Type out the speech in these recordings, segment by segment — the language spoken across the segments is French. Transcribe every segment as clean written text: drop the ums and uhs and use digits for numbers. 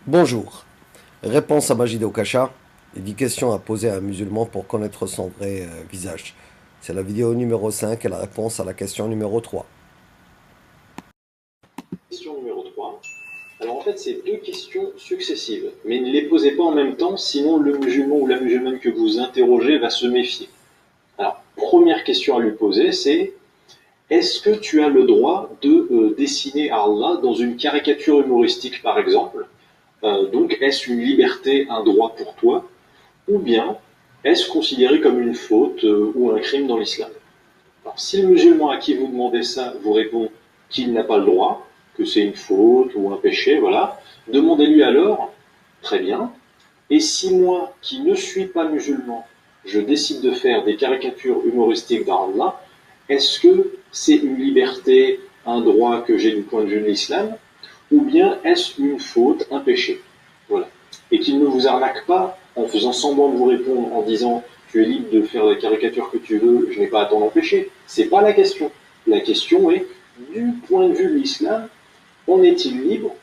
Bonjour. Réponse à Majid Okacha. 10 questions à poser à un musulman pour connaître son vrai visage. C'est la vidéo numéro 5 et la réponse à la question numéro 3. Question numéro 3. Alors en fait, c'est deux questions successives, mais ne les posez pas en même temps, sinon le musulman ou la musulmane que vous interrogez va se méfier. Alors, première question à lui poser, c'est est-ce que tu as le droit de dessiner Allah dans une caricature humoristique, par exemple? Donc, est-ce une liberté, un droit pour toi? Ou bien, est-ce considéré comme une faute ou un crime dans l'islam? Alors, si le musulman à qui vous demandez ça vous répond qu'il n'a pas le droit, que c'est une faute ou un péché, voilà, demandez-lui alors, très bien, et si moi, qui ne suis pas musulman, je décide de faire des caricatures humoristiques d'Allah, est-ce que c'est une liberté, un droit que j'ai du point de vue de l'islam, ou bien est-ce une faute, un péché? Voilà. Et qu'il ne vous arnaque pas en faisant semblant de vous répondre en disant tu es libre de faire la caricature que tu veux, je n'ai pas à t'en empêcher. C'est pas la question. La question est du point de vue de l'islam, en est-il libre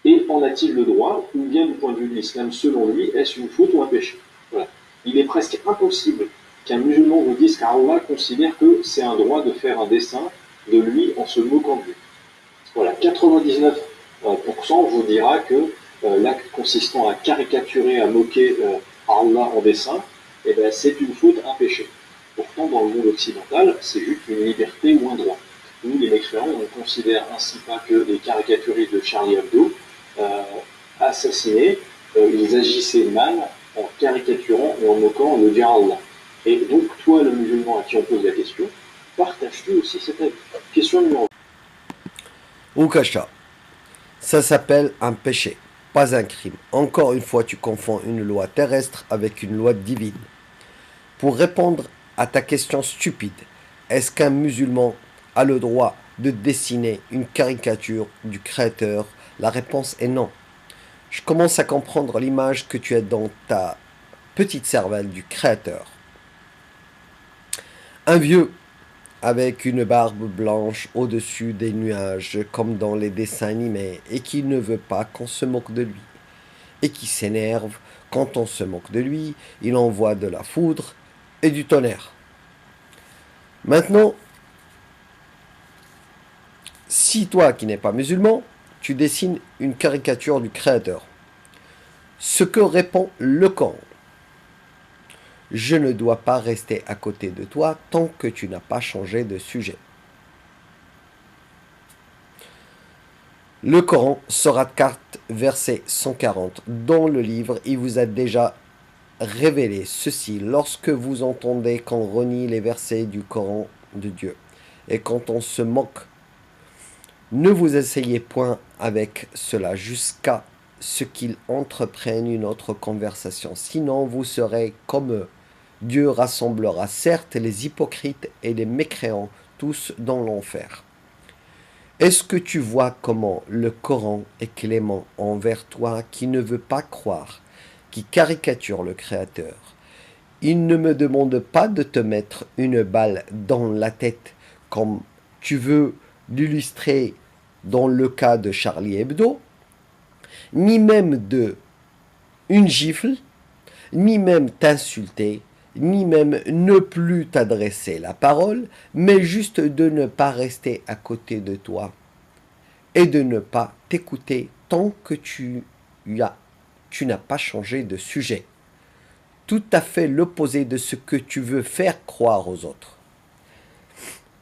et en a-t-il le droit, ou bien du point de vue de l'islam, selon lui, est-ce une faute ou un péché? Voilà. Il est presque impossible qu'un musulman vous dise qu'Allah considère que c'est un droit de faire un dessin de lui en se moquant de lui. Voilà, 99% vous dira que l'acte consistant à caricaturer, à moquer Allah en dessin, eh ben, c'est une faute, un péché. Pourtant, dans le monde occidental, c'est juste une liberté ou un droit. Nous, les mécréants, on considère ainsi pas que les caricaturistes de Charlie Hebdo euh, assassinés, ils agissaient mal en caricaturant et en moquant le Dieu Allah. Et donc, toi, le musulman à qui on pose la question, partages-tu aussi cette avis? Question numéro Okacha. Ça s'appelle un péché, pas un crime. Encore une fois, tu confonds une loi terrestre avec une loi divine. Pour répondre à ta question stupide, est-ce qu'un musulman a le droit de dessiner une caricature du Créateur? La réponse est non. Je commence à comprendre l'image que tu as dans ta petite cervelle du Créateur. Un vieux avec une barbe blanche au-dessus des nuages comme dans les dessins animés et qui ne veut pas qu'on se moque de lui et qui s'énerve quand on se moque de lui, il envoie de la foudre et du tonnerre. Maintenant, si toi qui n'es pas musulman, tu dessines une caricature du Créateur, ce que répond le Coran: je ne dois pas rester à côté de toi tant que tu n'as pas changé de sujet. Le Coran, Sourate 4, verset 140. Dans le livre, il vous a déjà révélé ceci lorsque vous entendez qu'on renie les versets du Coran de Dieu et quand on se moque. Ne vous asseyez point avec cela jusqu'à ce qu'ils entreprennent une autre conversation, sinon vous serez comme eux. Dieu rassemblera certes les hypocrites et les mécréants tous dans l'enfer. Est-ce que tu vois comment le Coran est clément envers toi qui ne veut pas croire, qui caricature le Créateur? Il ne me demande pas de te mettre une balle dans la tête comme tu veux l'illustrer dans le cas de Charlie Hebdo, ni même de une gifle, ni même t'insulter, ni même ne plus t'adresser la parole, mais juste de ne pas rester à côté de toi et de ne pas t'écouter tant que tu n'as pas changé de sujet. Tout à fait l'opposé de ce que tu veux faire croire aux autres.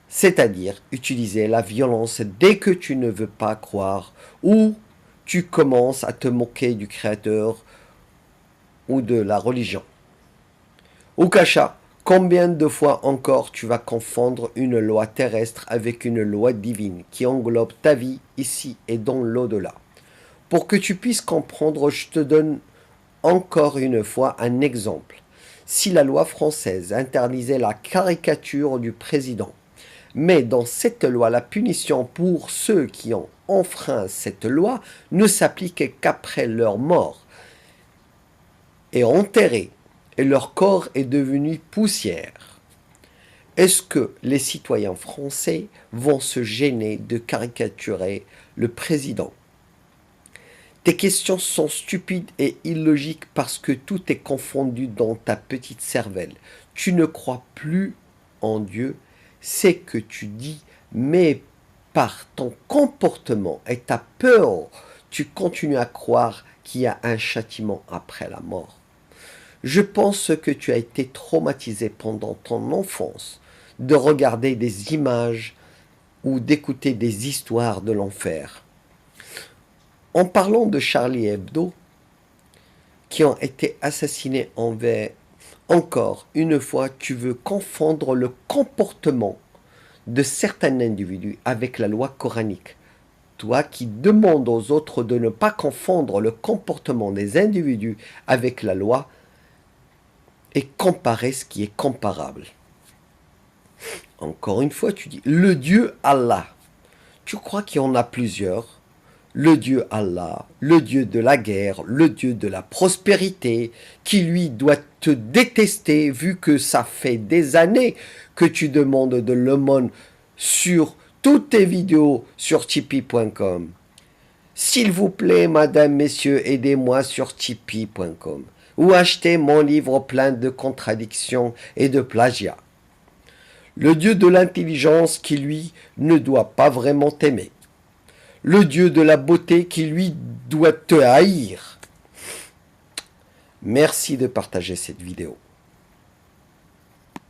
C'est-à-dire utiliser la violence dès que tu ne veux pas croire ou tu commences à te moquer du Créateur ou de la religion. Ukasha, combien de fois encore tu vas confondre une loi terrestre avec une loi divine qui englobe ta vie ici et dans l'au-delà? Pour que tu puisses comprendre, je te donne encore une fois un exemple. Si la loi française interdisait la caricature du président, mais dans cette loi, la punition pour ceux qui ont enfreint cette loi ne s'applique qu'après leur mort et enterré, et leur corps est devenu poussière. Est-ce que les citoyens français vont se gêner de caricaturer le président? Tes questions sont stupides et illogiques parce que tout est confondu dans ta petite cervelle. Tu ne crois plus en Dieu, c'est que tu dis, mais par ton comportement et ta peur, tu continues à croire qu'il y a un châtiment après la mort. Je pense que tu as été traumatisé pendant ton enfance de regarder des images ou d'écouter des histoires de l'enfer. En parlant de Charlie Hebdo, qui ont été assassinés encore une fois, tu veux confondre le comportement de certains individus avec la loi coranique. Toi qui demandes aux autres de ne pas confondre le comportement des individus avec la loi et comparer ce qui est comparable. Encore une fois, tu dis le Dieu Allah. Tu crois qu'il y en a plusieurs? Le Dieu Allah, le Dieu de la guerre, le Dieu de la prospérité, qui lui doit te détester vu que ça fait des années que tu demandes de l'aumône sur toutes tes vidéos sur Tipeee.com. S'il vous plaît, madame, messieurs, aidez-moi sur Tipeee.com ou achetez mon livre plein de contradictions et de plagiat. Le Dieu de l'intelligence qui, lui, ne doit pas vraiment t'aimer. Le Dieu de la beauté qui, lui, doit te haïr. Merci de partager cette vidéo.